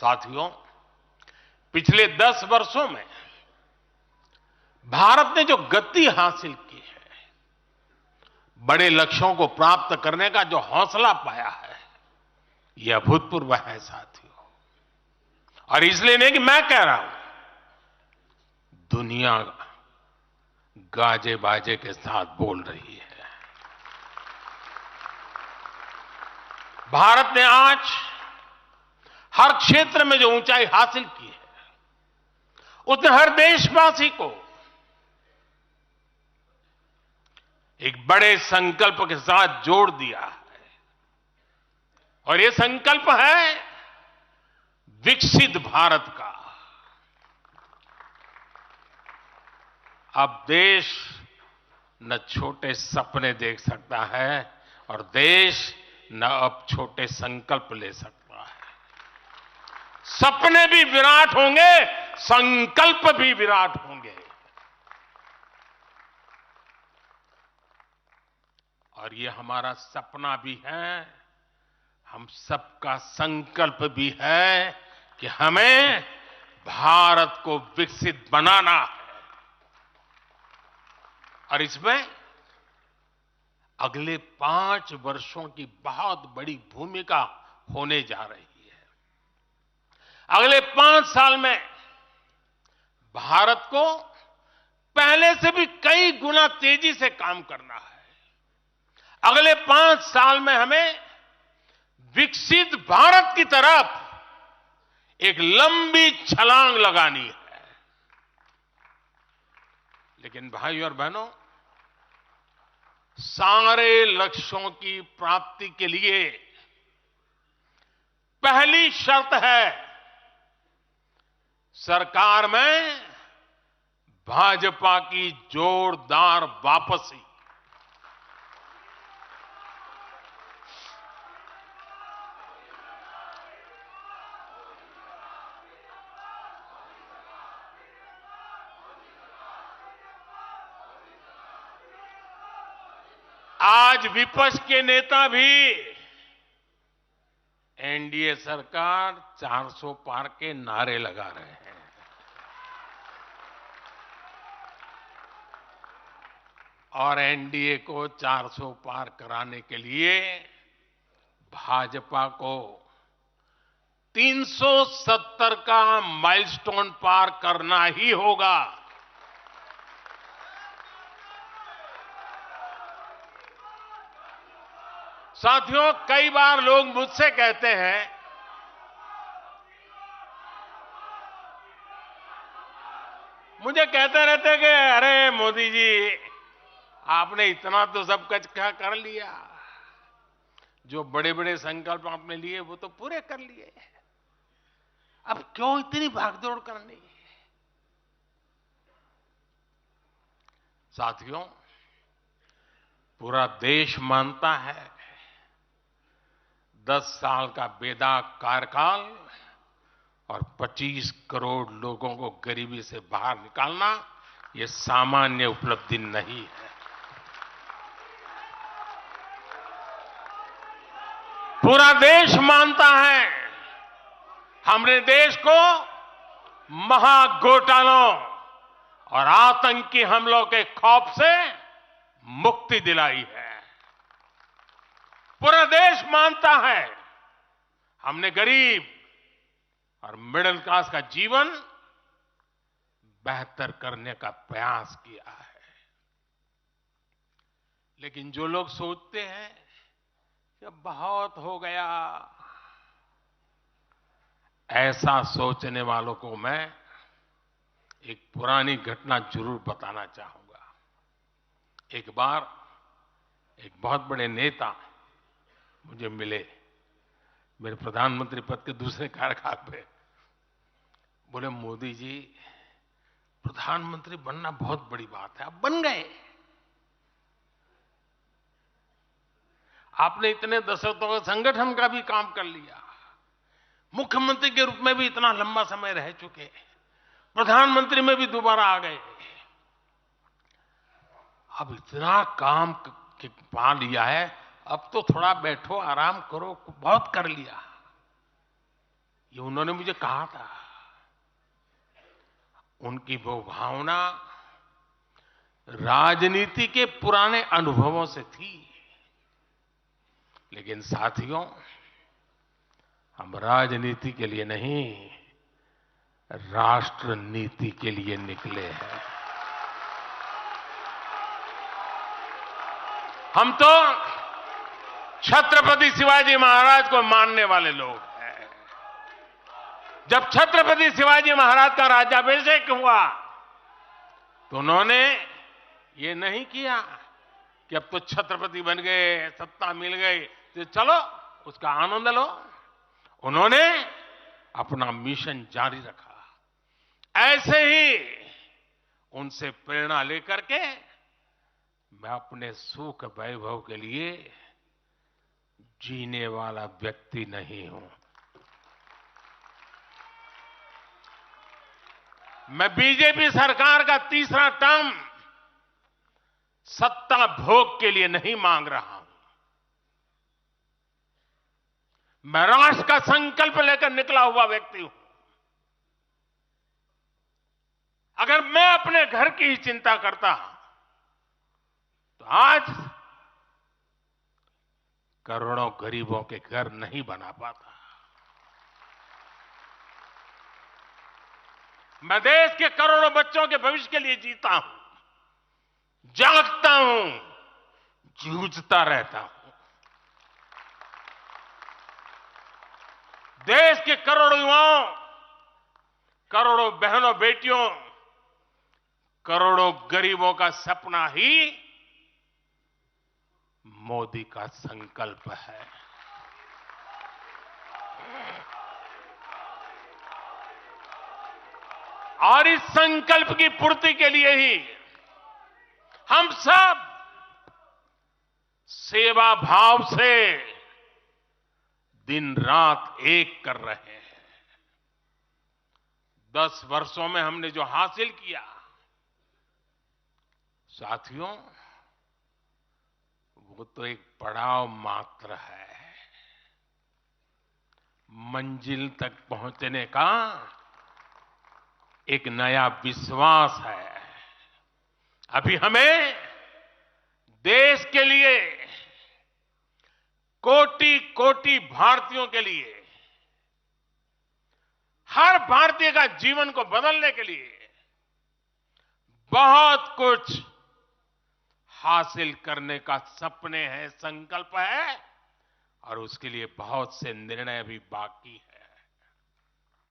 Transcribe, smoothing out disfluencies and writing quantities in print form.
साथियों, पिछले 10 वर्षों में भारत ने जो गति हासिल की है, बड़े लक्ष्यों को प्राप्त करने का जो हौसला पाया है, यह अभूतपूर्व है साथियों। और इसलिए नहीं कि मैं कह रहा हूं, दुनिया गाजे बाजे के साथ बोल रही है। भारत ने आज हर क्षेत्र में जो ऊंचाई हासिल की है, उसने हर देशवासी को एक बड़े संकल्प के साथ जोड़ दिया है। और यह संकल्प है विकसित भारत का। अब देश न छोटे सपने देख सकता है और देश न अब छोटे संकल्प ले सकता है। सपने भी विराट होंगे, संकल्प भी विराट होंगे। और ये हमारा सपना भी है, हम सबका संकल्प भी है कि हमें भारत को विकसित बनाना है। और इसमें अगले 5 वर्षों की बहुत बड़ी भूमिका होने जा रही है। अगले 5 साल में भारत को पहले से भी कई गुना तेजी से काम करना है। अगले 5 साल में हमें विकसित भारत की तरफ एक लंबी छलांग लगानी है। लेकिन भाइयों और बहनों, सारे लक्ष्यों की प्राप्ति के लिए पहली शर्त है सरकार में भाजपा की जोरदार वापसी। आज विपक्ष के नेता भी एनडीए सरकार 400 पार के नारे लगा रहे हैं। और एनडीए को 400 पार कराने के लिए भाजपा को 370 का माइलस्टोन पार करना ही होगा। साथियों, कई बार लोग मुझसे कहते हैं, मुझे कहते रहते कि अरे मोदी जी, आपने इतना तो सब कुछ क्या कर लिया, जो बड़े बड़े संकल्प आपने लिए वो तो पूरे कर लिए, अब क्यों इतनी भागदौड़ करनी। साथियों, पूरा देश मानता है 10 साल का बेदाग कार्यकाल और 25 करोड़ लोगों को गरीबी से बाहर निकालना ये सामान्य उपलब्धि नहीं है। पूरा देश मानता है हमने देश को महाघोटालों और आतंकी हमलों के खौफ से मुक्ति दिलाई है। पूरा देश मानता है हमने गरीब और मिडिल क्लास का जीवन बेहतर करने का प्रयास किया है। लेकिन जो लोग सोचते हैं कि बहुत हो गया, ऐसा सोचने वालों को मैं एक पुरानी घटना जरूर बताना चाहूंगा। एक बार एक बहुत बड़े नेता मुझे मिले, मेरे प्रधानमंत्री पद के दूसरे कार्यकाल पे। बोले, मोदी जी, प्रधानमंत्री बनना बहुत बड़ी बात है, आप बन गए। आपने इतने दशकों के संगठन का भी काम कर लिया, मुख्यमंत्री के रूप में भी इतना लंबा समय रह चुके, प्रधानमंत्री में भी दोबारा आ गए, अब इतना काम पा लिया है, अब तो थोड़ा बैठो, आराम करो, बहुत कर लिया। ये उन्होंने मुझे कहा था। उनकी वो भावना राजनीति के पुराने अनुभवों से थी। लेकिन साथियों, हम राजनीति के लिए नहीं, राष्ट्र नीति के लिए निकले हैं। हम तो छत्रपति शिवाजी महाराज को मानने वाले लोग हैं। जब छत्रपति शिवाजी महाराज का राज्याभिषेक हुआ तो उन्होंने ये नहीं किया कि अब तो छत्रपति बन गए, सत्ता मिल गई तो चलो उसका आनंद लो। उन्होंने अपना मिशन जारी रखा। ऐसे ही उनसे प्रेरणा लेकर के मैं अपने सुख वैभव के लिए जीने वाला व्यक्ति नहीं हूं। मैं बीजेपी सरकार का तीसरा टर्म सत्ता भोग के लिए नहीं मांग रहा हूं। मैं राष्ट्र का संकल्प लेकर निकला हुआ व्यक्ति हूं। अगर मैं अपने घर की ही चिंता करता तो आज करोड़ों गरीबों के घर नहीं बना पाता। मैं देश के करोड़ों बच्चों के भविष्य के लिए जीता हूं, जागता हूं, जूझता रहता हूं। देश के करोड़ों युवाओं, करोड़ों बहनों बेटियों, करोड़ों गरीबों का सपना ही मोदी का संकल्प है। और इस संकल्प की पूर्ति के लिए ही हम सब सेवा भाव से दिन रात एक कर रहे हैं। 10 वर्षों में हमने जो हासिल किया, साथियों, वो तो एक पड़ाव मात्र है। मंजिल तक पहुंचने का एक नया विश्वास है। अभी हमें देश के लिए, कोटि कोटि भारतीयों के लिए, हर भारतीय का जीवन को बदलने के लिए बहुत कुछ हासिल करने का सपने हैं, संकल्प है, और उसके लिए बहुत से निर्णय भी बाकी है।